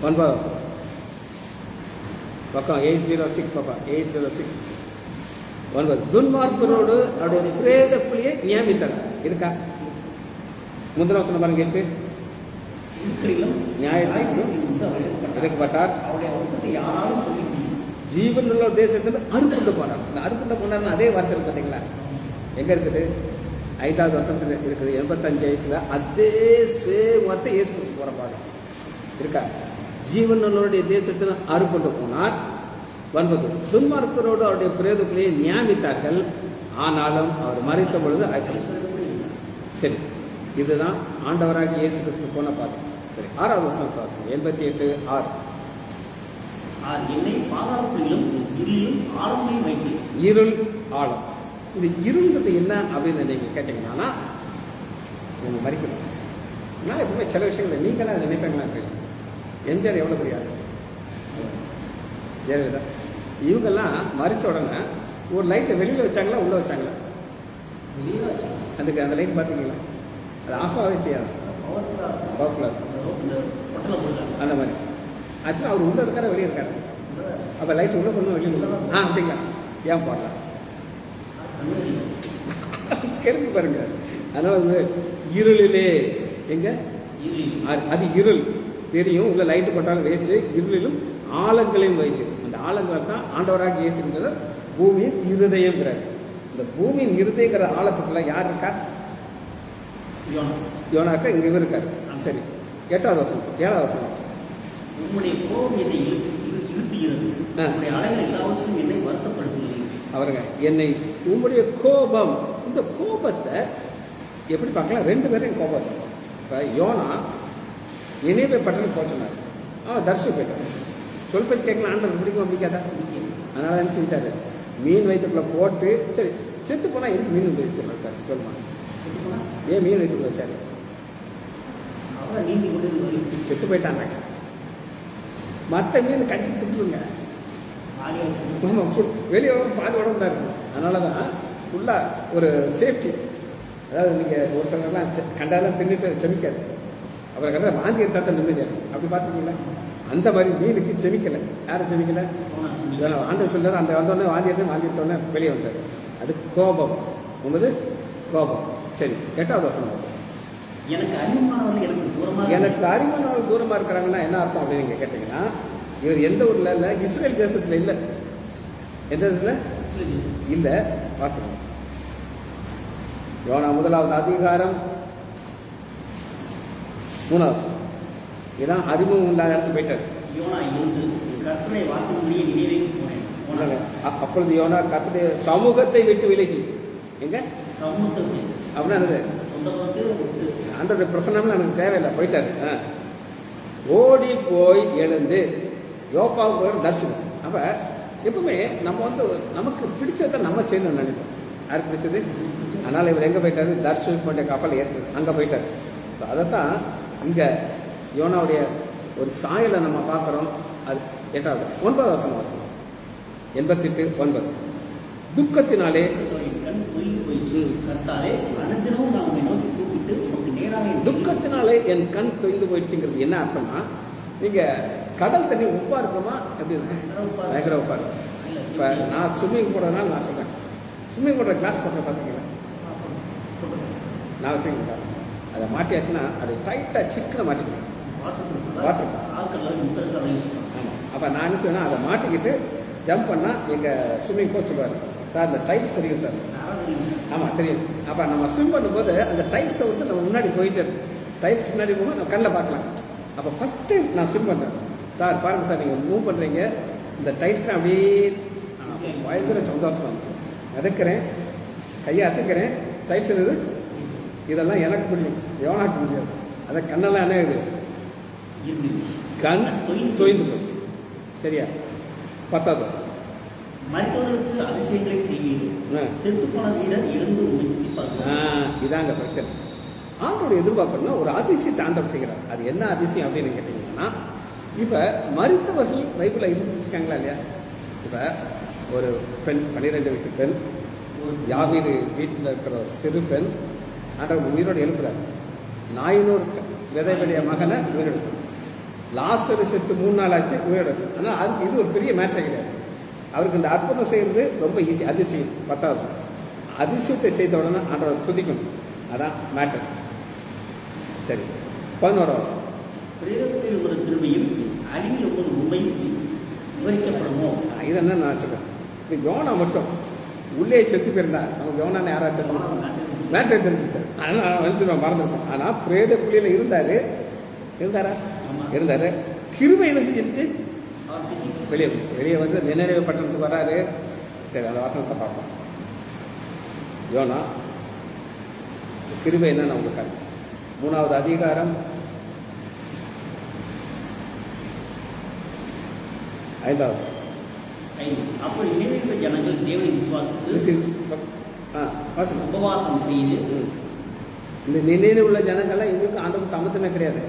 9வது பக்கம் 806 பாப்பா 806. 9 துன்மார்க்கரோடு அவருடைய பிரேத குழியை நியமித்தார். இருக்கா? முந்தின வசனம் பாருங்க 8 இருக்கிறிலும் நியாயத்திலும் இறக்கப்பட்டார். அவருடைய வம்சத்தை யாராலும் சொல்லி ஜீவனுள்ள தேசத்துல அறுப்புண்டு போனார். இந்த அறுப்புண்டு போனார்னு அதே வார்த்தை இருக்கு பார்த்தீங்களா? எங்க இருக்குது? 5வது வசனத்துல இருக்குது. 85 வயசுல அதே சேம் வார்த்தை இயேசு கிறிஸ்து போற பாரு இருக்கா? ஜீவனுடைய தேசத்துல அறுப்புண்டு போனார். 9 துன்மார்க்கரோடு அவருடைய பிரேதக்குழியை நியமித்தார்கள், ஆனாலும் அவர் மரித்த பொழுது சரி, இதுதான் ஆண்டவராக இயேசு கிறிஸ்து போன பாரு. சரி, 6வது வசனம் 88 6 என்னை பாதாளத்திலும் இருளிலும் ஆழமையும் வைத்து. இருள் ஆழம். இந்த இருள்ன்றது என்ன அப்படின்னு நீங்க கேட்டீங்கன்னா நீங்க மறிக்கணும். நான் எப்பவுமே சில விஷயங்கள் நீங்களே நினைப்பீங்களா தெரியல. எம்ஜிஆர் எவ்வளவு பெரிய ஆளு, ஜெயலலிதா இவங்கெல்லாம் மறிச்ச உடனே ஒரு லைட்டை வெளியில வச்சாங்களா உள்ள வச்சாங்களா? அதுக்கு அந்த லைட் பார்த்தீங்களா? அது ஆஃபாகவே செய்யாது, பவர்ஃபுல்லாக அந்த மாதிரி. ஆக்சுவலாக அவர் உள்ள இருக்காரு வெளியே இருக்காரு. அப்போ லைட் உள்ள கொண்டு வெளியே உள்ள அப்படிங்களா? ஏன் போடலாம் கேள்வி பாருங்க. அதனால வந்து இருளிலே எங்க அது இருள் தெரியும், உள்ள லைட்டு போட்டாலும் வேஸ்ட்டு. இருளிலும் ஆழங்களையும் வைத்து, அந்த ஆழங்கள் தான் ஆண்டவராக இயேசுங்கிறது பூமியின் இருதயங்கிறார். இந்த பூமியின் இருதயங்கிற ஆழத்துக்குள்ள யார் இருக்கா? யோனாக்கா இங்க இவர் இருக்காரு. சரி, 8வது வசனம் 7வது வசனம் உங்களுடைய கோபம் என்னை இழுத்துகிறது, உங்களுடைய அலைகள் எல்லாவற்றும் என்னை வருத்தப்படுத்துகிறது. அவருங்க என்னை உங்களுடைய கோபம், இந்த கோபத்தை எப்படி பார்க்கலாம்? 2 பேரும் கோபம். இப்போ யோனா நினைவை பட்டணம் போக சொன்னார், தர்ஷு போயிட்டார். சொல் பேச்சு கேட்கலாம், ஆண்டவர் பிடிக்கும் பிடிக்காதா? அதனால தான் செஞ்சாரு. மீன் வயிற்றுக்குள்ள போட்டு, சரி செத்து போனா எதுக்கு மீன் வயிற்றுக்குள்ள வச்சாரு சொல்லுமா? ஏன் மீன் வயிற்றுக்குள்ள வச்சாரு? செத்து போயிட்டாங்க. மற்ற மீன் கடிச்சு திட்டுருங்க, வெளியே பாதி உடம்பு தான் இருக்கும். அதனால தான் ஃபுல்லாக ஒரு சேஃப்டி. அதாவது நீங்கள் ஒரு சிலர்லாம் கண்டாதான் தின்னுட்டு செமிக்காது, அப்புறம் கண்டா வாந்தி எடுத்தால் தான் நிம்மதியாக. அப்படி பார்த்துக்கீங்களா? அந்த மாதிரி மீனுக்கு செமிக்கலை. யாரும் செமிக்கலை? ஆண்டவர் சொல்றாரு, அந்த வந்தோடனே வாந்தி எடுத்தோடனே வெளியே வந்தார். அது கோபம். உங்களது கோபம். சரி, 8வது வசனம் எனக்கு அறிமுகமானவர்கள் எனக்கு அறிமுகமானவர்கள் தூரமாக இருக்கிறாங்கன்னா என்ன அர்த்தம் அப்படின்னு நீங்கள் கேட்டீங்கன்னா, இவர் எந்த ஊரில் இல்லை, இஸ்ரேல் தேசத்தில் இல்லை. எந்த இதில் இல்லை? வாசகம் யோனா 1வது அதிகாரம் 3வது. இதான் அறிமுகம் இல்லாத இடத்துக்கு போயிட்டார். அப்பொழுது யோனா கர்த்தருடைய சமூகத்தை விட்டு விலகி எங்க அப்படின்னா என்னது? ஆண்டவருடைய பிரசன்னம்னு எனக்கு தேவையில்லை, போயிட்டாரு. ஓடி போய் எழுந்து யோப்பாவுக்கு போய் தரிசனம். அப்ப எப்பவுமே நம்ம வந்து நமக்கு பிடிச்சதை நம்ம செய்யணும்னு நினைப்போம். யாருக்கு பிடிச்சது? அதனால இவர் எங்க போயிட்டாரு? தர்ஷன் கொண்ட கப்பல் ஏற்று அங்க போயிட்டாரு. ஸோ அதைத்தான் இங்க யோனாவுடைய ஒரு சாயலை நம்ம பார்க்குறோம். அது 8வது 9வது வசனம் 88 9 துக்கத்தினாலே துக்கத்தினாலே என் கண் தொய்ந்து போயிடுச்சுங்கிறது என்ன அர்த்தம்னா, நீங்க கடல் தண்ணி உப்பா இருக்குமா எப்படி இருக்கு? பயங்கர உப்பா இருக்கும். இப்போ நான் ஸ்விம்மிங் போடுறதுனால நான் சொல்றேன், ஸ்விம்மிங் போடுற கிளாஸ் போடுற பார்த்தீங்களா? நான் வச்சுருக்கேன். அதை மாட்டியாச்சுன்னா அது டைட்டாக சிக்கனை மாட்டிக்கணும். வாட்டர் ஆமாம். அப்போ நான் என்ன சொல்லுவேன்னா, அதை மாட்டிக்கிட்டு ஜம்ப் பண்ணால் எங்கள் ஸ்விம்மிங் கோச் சொல்லுவார், சார் இந்த டைல்ஸ் தெரியும் சார். ஆமாம் தெரியும். அப்போ நம்ம ஸ்விம் பண்ணும்போது அந்த டைல்ஸை வந்து நம்ம முன்னாடி போயிட்டு இருக்கும். டைல்ஸ் முன்னாடி போகும்போது நம்ம கண்ணில் பார்க்கலாம். அப்போ ஃபஸ்ட் டைம் நான் ஸ்விம் பண்ணுறேன், சார் பாருங்கள் சார் நீங்கள் மூவ் பண்ணுறீங்க, இந்த டைல்ஸ்லாம் அப்படியே பயங்கர சந்தோஷம் வந்துச்சு. மிதக்கிறேன், கையை அசைக்கிறேன், டைல்ஸ் இருக்குது. இதெல்லாம் எனக்கு புரியும், எவனாக்கு முடியாது. அதை கண்ணெல்லாம் என்ன இது கண் தொய்ந்து போச்சு. சரியா? 10வது வருஷம் மற்றவர்களுக்கு அதிசயங்களை செய்வீர்கள், செத்து போன வீரர் எழுந்து இதாங்க பிரச்சனை. ஆண்டோட எதிர்பார்க்கணும்னா ஒரு அதிசயத்தை ஆண்டவர் செய்கிறார். அது என்ன அதிசயம் அப்படின்னு கேட்டீங்கன்னா, இப்ப மரித்தவர்கள் பைபிள்ல இருந்துச்சுக்காங்களா இல்லையா? இப்ப ஒரு பெண் 12 வயசு பெண், யாவீரு வீட்டில் இருக்கிற சிறு பெண் ஆண்டவர் உயிரோடு எழுப்புறாரு. 400 விதைவுடைய மகனை உயிரெடுக்கும். லாசரு செத்து 3 நாள் ஆச்சு உயிரெடுக்கும். ஆனால் அதுக்கு இது ஒரு பெரிய மேட்டரே கிடையாது. அவருக்கு இந்த அற்புதம் செய்கிறது ரொம்ப ஈஸி. அதிசயம் 10வது அதிசயத்தை செய்த உடனே ஆண்டவர் துதிக்கணும். அதான் மேட்டர். சரி, 11வது பிரேதத்தில் ஒரு கிருபையும் அழிவில் ஒரு உண்மையும் விவரிக்கப்படுமோ? இது என்ன நான் சொல்றேன். இது யோனா மட்டும் உள்ளே செத்து போயிருந்தா நம்ம யோனான்னு யாராவது தெரியும்? மேட்டரை தெரிஞ்சுட்டார். அதனால் மனுஷன் மறந்துருக்கோம். ஆனால் பிரேத குழியில் இருந்தாரு. கிருபை என்ன செஞ்சிருச்சு? வெளியே வந்து நினைவு பட்டணத்துக்கு வராரு. சரி, அந்த வாசனத்தை பார்ப்போம். யோனா கிருபை என்னன்னு உங்களுக்கு 3வது அதிகாரம் 5வது. அப்போ நினைவு ஜனங்கள் தேவனை விசுவாசித்து உபவாசம் செய்து, இந்த நினைவு உள்ள ஜனங்கள்லாம் இவங்களுக்கு ஆண்டவருக்கு சம்மந்தமே கிடையாது.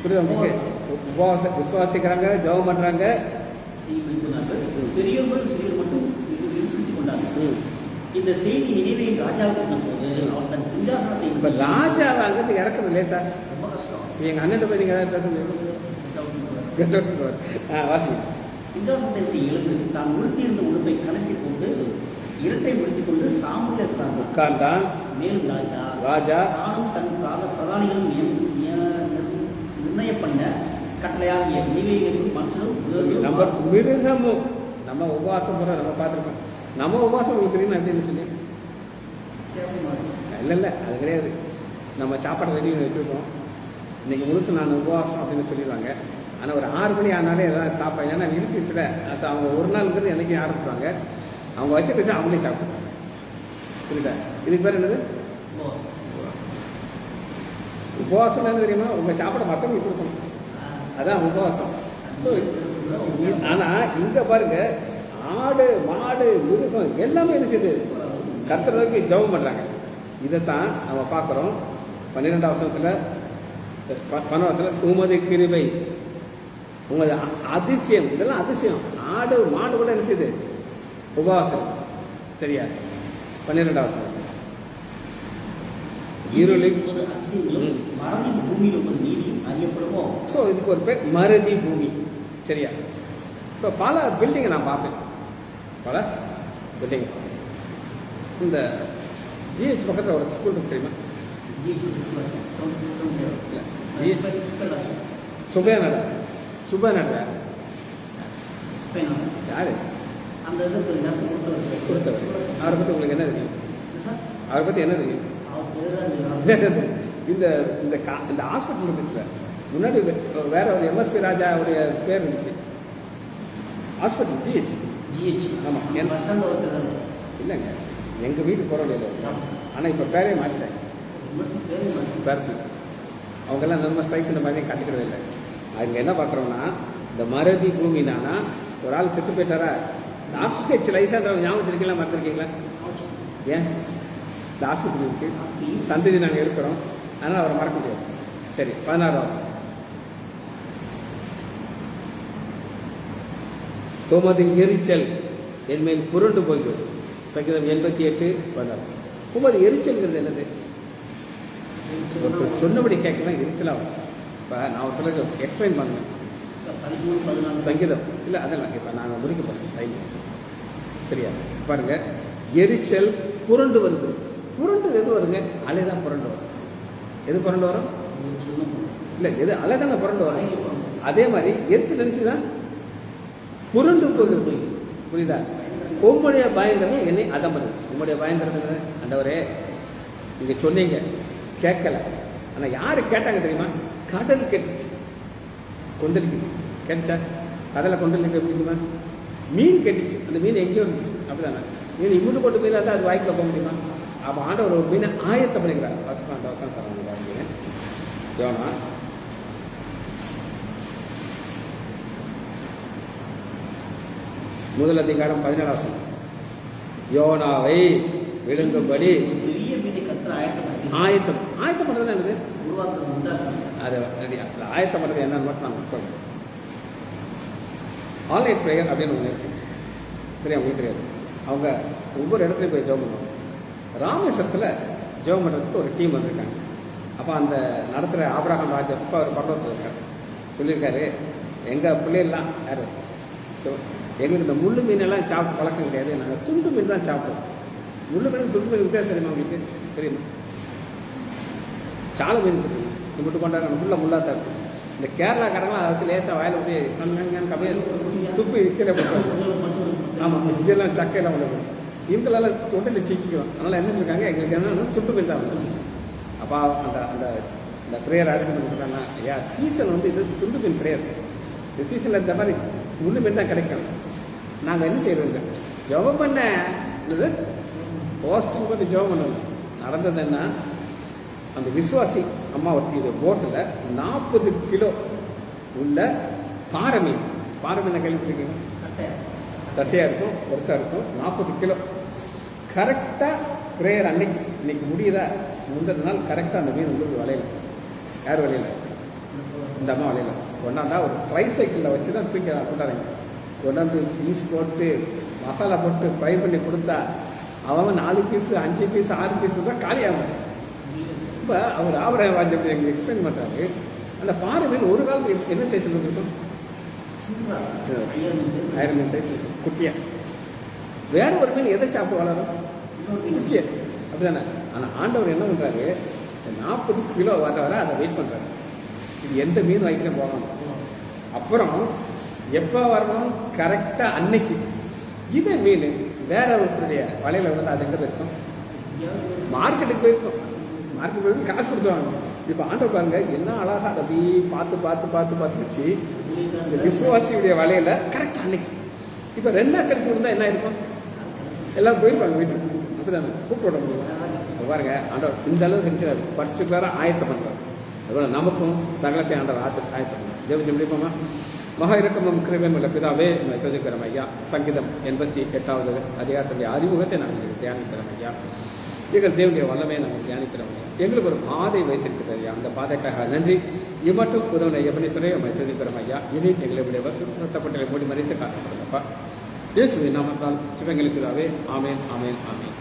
புரியுது உங்களுக்கு? உபவாசம் விசுவாசிக்கிறாங்க, ஜெபம் பண்றாங்க, பெரியவர்கள் சிறியவர் மட்டும் பிடித்துக் கொண்டாங்க. இந்த செய்தி நினைவையின் ராஜாவுக்கு சொன்னபோது அவர் தன் சிங்காசனத்தை இப்ப ராஜா அங்கிருந்து இறக்குறது இல்லையா சார்? ரொம்ப கஷ்டம். எங்க அண்ணன் போய் நீங்க வாசிங்க. சிங்காசனத்தை எழுந்து தான் உடுத்தியிருந்த உடுப்பை கலட்டி கொண்டு இரட்டை முடித்துக் கொண்டு சாமுவேல் உட்கார்ந்தான். மேலும் ராஜா தானும் தன் பிரதானிகளும் நிர்ணயம் பண்ண கட்டளையாகிய நினைவைகளும் மனுஷனும் நம்ம மிருகமும் நம்ம உபவாசம் போற நம்ம பார்த்துருக்கோம். நம்ம உபவாசம் உங்களுக்கு தெரியும் அப்படின்னு சொல்லி இல்லை அது கிடையாது. நம்ம சாப்பாடு ரெடி பண்ணி வச்சுருக்கோம். இன்னைக்கு முழுசு நான் உபவாசம் அப்படின்னு சொல்லிடுவாங்க. ஆனால் ஒரு 6 மணி ஆனாலே எல்லாம் ஸ்டாப் ஆகி, ஏன்னா நிறுத்திச்சுல அது அவங்க ஒரு நாளுங்கிறது என்னைக்கு ஆரம்பிச்சுவாங்க. அவங்க வச்சு அவங்களே சாப்பிடுவாங்க. புரியுதா? இதுக்கு பேர் என்னது? உபவாசம் என்ன தெரியுமா? உங்கள் சாப்பிட மற்றவங்களுக்கு கொடுக்கணும். அதான் உபவாசம். ஸோ ஆனால் இங்கே பாருங்க, ஆடு மாடு மிருகம் எல்லாமே என்ன செய்யுது? கர்த்தர் நோக்கி ஜெபம் பண்ணுறாங்க. இதைத்தான் நம்ம பார்க்குறோம். 12வது வசனத்தில் 12வது வசனத்தில் உமது கிருபை உங்களது அதிசயம், இதெல்லாம் அதிசயம். ஆடு மாடு கூட என்ன செய்யுது? உபவாசம். சரியா? 12வது வசனம் இருளில் மறதி பூமியில் ஒரு நீதி அறியப்படுமோ? ஸோ இதுக்கு ஒரு பேர் மறதி பூமி. சரியா? இப்போ பல பில்டிங்கை நான் பார்ப்பேன். பல பில்டிங் இந்த ஜிஹெச் பக்கத்தில் ஒரு ஸ்கூல் இருக்கு தெரியுமா? சுபநட யாரு அந்த கொடுத்தவர்? அவரை பற்றி உங்களுக்கு என்ன தெரியும்? அவரை பற்றி என்ன தெரியும்? இந்த இந்த ஹாஸ்பிட்டல் இருந்துச்சுல, முன்னாடி வேற ஒரு எம்எஸ்பி ராஜாவுடைய பேர் இருந்துச்சு. Hospital GH. ஆமாம், என் பஸ் ஸ்டாண்ட் இல்லைங்க, எங்கள் வீட்டு போகிற வழியில். ஆனால் இப்போ பேரே மாற்றிட்டேன். பேரத்து அவங்கெல்லாம் நம்ம ஸ்ட்ரைக் இந்த மாதிரி கட்டுக்கிறதே இல்லை. அவங்க என்ன பார்க்குறோம்னா, இந்த மறதி பூமினானா ஒரு ஆள் செத்து போயிட்டாரா, டாக்டர் லைசான்றவங்க ஞாபகம் வச்சிருக்கீங்களா? மறந்துருக்கீங்களா? ஏன்? இந்த ஹாஸ்பிட்டல் இருக்குது, சந்ததி நாங்கள் இருக்கிறோம், அதனால் அவரை மறக்க முடியாது. சரி, 16வது வசனம். உமது எரிச்சல் என்மேல் புரண்டு போகிறது. சங்கீதம் 88:16. உமது எரிச்சல்ங்கிறது என்னது? ஒருத்தர் சொன்னபடி கேட்கலாம் எரிச்சலாக வரும். இப்போ நான் ஒரு சிலருக்கு எக்ஸ்பிளைன் பண்ணுவேன். சங்கீதம் இல்லை, அதெல்லாம் இப்போ நாங்கள் முடிக்க போகிறோம் டைம். சரியா? பாருங்க, எரிச்சல் புரண்டு வருது. புரண்டு எது வருங்க? அலை தான் புரண்டு வரும். எது புரண்டு வரும்? இல்லை, எது அலை தானே புரண்டு வரும். அதே மாதிரி எரிச்சல் நினைச்சுதான் புரண்டு போகிறது. புரியுதா? உம்முடைய பயங்கரம் என்னை அதமது. உம்முடைய பயங்கரம் ஆண்டவரே, நீங்க சொன்னீங்க, கேட்கல. ஆனால் யாரு கேட்டாங்க தெரியுமா? கடல் கேட்டுச்சு, கொந்தளிக்குது. கேட்டுச்சா? கடலை கொந்தளிக்க முடியுமா? மீன் கேட்டுச்சு, அந்த மீன் எங்கேயோ இருந்துச்சு. அப்படிதானே? மீன் இம்முட்டு போட்டு மீன் இருந்தால் அது வாய்க்குள்ள போக முடியுமா? அப்போ ஆண்டவர் ஒரு மீனை ஆயத்தம் பண்ணிக்கிறார். வசனம் தராங்க. யோனா முதல் அதிகாரம் 17வது வசனம். யோனாவை விழுங்கும்படி ஆயத்தம். ஆயத்தம் பண்ணுறது என்னது? அது ஆயத்தம் பண்ணுறது என்னன்னு மட்டும் நான் சொல்றேன். ஆன்லைன் ப்ரேயர் அப்படின்னு ஒன்று இருக்கு, தெரியும் உங்களுக்கு? தெரியாது. அவங்க ஒவ்வொரு இடத்துலையும் போய் ஜெபம் பண்ணுவாங்க. ராமேஸ்வரத்தில் ஜெபம் பண்ணுறதுக்கு ஒரு டீம் வந்திருக்காங்க. அப்போ அந்த நடத்துகிற ஆபிரகாம் ராஜா இப்போ அவர் பர்வத்தில் இருக்கார். சொல்லியிருக்காரு, எங்கள் பிள்ளைகள்லாம் யார் எங்களுக்கு இந்த முள்ளு மீனெல்லாம் சாப்பிட்டு பழக்கம் கிடையாது. நாங்கள் துண்டு மீன் தான் சாப்பிடுவோம். முள்ளு மீன் துண்டு மீன் வித்தியாசம் தெரியுமா உங்களுக்கு? தெரியுமா? சாலை மீன் இருக்குது, இப்படி கொண்டாடுறாங்க, ஃபுல்லாக முள்ளாக தான் இருக்கும். இந்த கேரளாக்காரங்களாம் அதை வச்சு லேசாக வாயில் விட்டு கம்மியாக துப்பி விற்கிற ஆமாம், இதெல்லாம் சக்கையெல்லாம் உள்ளது. இவங்களால தொட்டில் சிக்கிக்கும். அதனால் என்ன இருக்காங்க, எங்களுக்கு என்ன துண்டு மீன் தான் வந்து. அப்போ அந்த அந்த இந்த ப்ரேயர் அதுக்கு சொல்கிறாங்கன்னா, ஐயா சீசன் வந்து இது துண்டு மீன் ப்ரேயர். இந்த சீசனில் இந்த மாதிரி முள்ளு மீன் தான் கிடைக்கும். நாங்கள் என்ன செய்கிறோங்க, ஜெபம் பண்ண இது போஸ்டிங் போட்டு ஜெபம் பண்ணுவோம். நடந்தது என்ன, அந்த விசுவாசி அம்மா ஒருத்தியுடைய போட்டில் 40 கிலோ உள்ள பாறை மீன். பாறை மீனை கேள்விப்பட்டிருக்கீங்க? தட்டையாக இருக்கும், பெருசாக இருக்கும். 40 கிலோ கரெக்டாக ப்ரேயர் அன்னைக்கு இன்னைக்கு முடியுதா, முந்தின நாள் கரெக்டாக அந்த மீன் உங்களுக்கு வலையில். யார் வலையில்? இந்த அம்மா வலையில் கொண்டாந்தா ஒரு ட்ரை சைக்கிளில் வச்சு தான் தூக்கி கொண்டாடுங்க. கொண்டாந்து பீஸ் போட்டு மசாலா போட்டு ஃப்ரை பண்ணி கொடுத்தா அவன் 4 பீஸு 5 பீஸ் 6 பீஸ் தான் காலியாகும். இப்போ அவர் ஆவராய வாஞ்சப்படி எங்களுக்கு எக்ஸ்பிளைன் பண்ணுறாரு. அந்த பாறை மீன் ஒரு காலத்துக்கு என்ன சைஸில் இருக்கும்? 1000 மீன் சைஸ் இருக்கும், குட்டியாக. வேற ஒரு மீன் எதை சாப்பிட்டு வளரும்? குட்டியை, அப்படிதானே? ஆனால் ஆண்டவர் என்ன பண்ணுறாரு, 40 கிலோ வர வர அதை வெயிட் பண்ணுறாரு. இது எந்த மீன் வயிற்றுலையும் போகணும். அப்புறம் எப்போ வரணும், கரெக்டாக அன்னைக்கு. இதே மீன் வேற ஒருத்தருடைய வலையில் வந்து அது எங்கே போயிருக்கும்? மார்க்கெட்டுக்கு போயிருக்கும். மார்க்கெட் போய் காசு கொடுத்துருவாங்க. இப்போ ஆண்டவர் பாருங்க என்ன அழகா அதை அப்படியே பார்த்து பார்த்து பார்த்து பார்த்து வச்சு இந்த விசுவாசியுடைய வலையில கரெக்டாக அன்னைக்கு. இப்போ 2 நாள் கழிச்சு இருந்தால் என்ன இருக்கும்? எல்லாம் போயிருப்பாங்க வீட்டுக்கு. அப்படிதானே கூப்பிட்டு விட முடியும். பாருங்க ஆண்டவர் இந்த அளவுக்கு இருக்கிறார், பர்டிகுலராக ஆயத்தம் பண்ணுறாரு. அதுபோல நமக்கும் சகலத்தை ஆண்டவர் ஆயத்தம் பண்ணுறார். ஜெபிச்சு முடிப்போமா? மகா இரக்கமும் கிருபையும் உள்ள பிதாவே, உங்களை துதிக்கிறோம் ஐயா. சங்கீதம் 88வது அதிகாரத்துடைய அறிமுகத்தை நாங்கள் தியானிக்கிறோம் ஐயா. எங்கள் தேவனுடைய வல்லமையை நாங்கள் தியானிக்கிறோம். எங்களுக்கு ஒரு பாதை வைத்திருக்கிறது ஐயா. அந்த பாதைக்காக நன்றி. இம்மட்டும் உதவனை எப்படி சொல்லி நம்ம துதிக்கிறோம் ஐயா. இனி எங்களுடைய சுத்தப்பட்டலை மூடி மறைத்து காக்கப்படுங்கப்பா. இயேசுவின் நாமத்தால் சிவங்களுக்கு ஆமென், ஆமென், ஆமென்.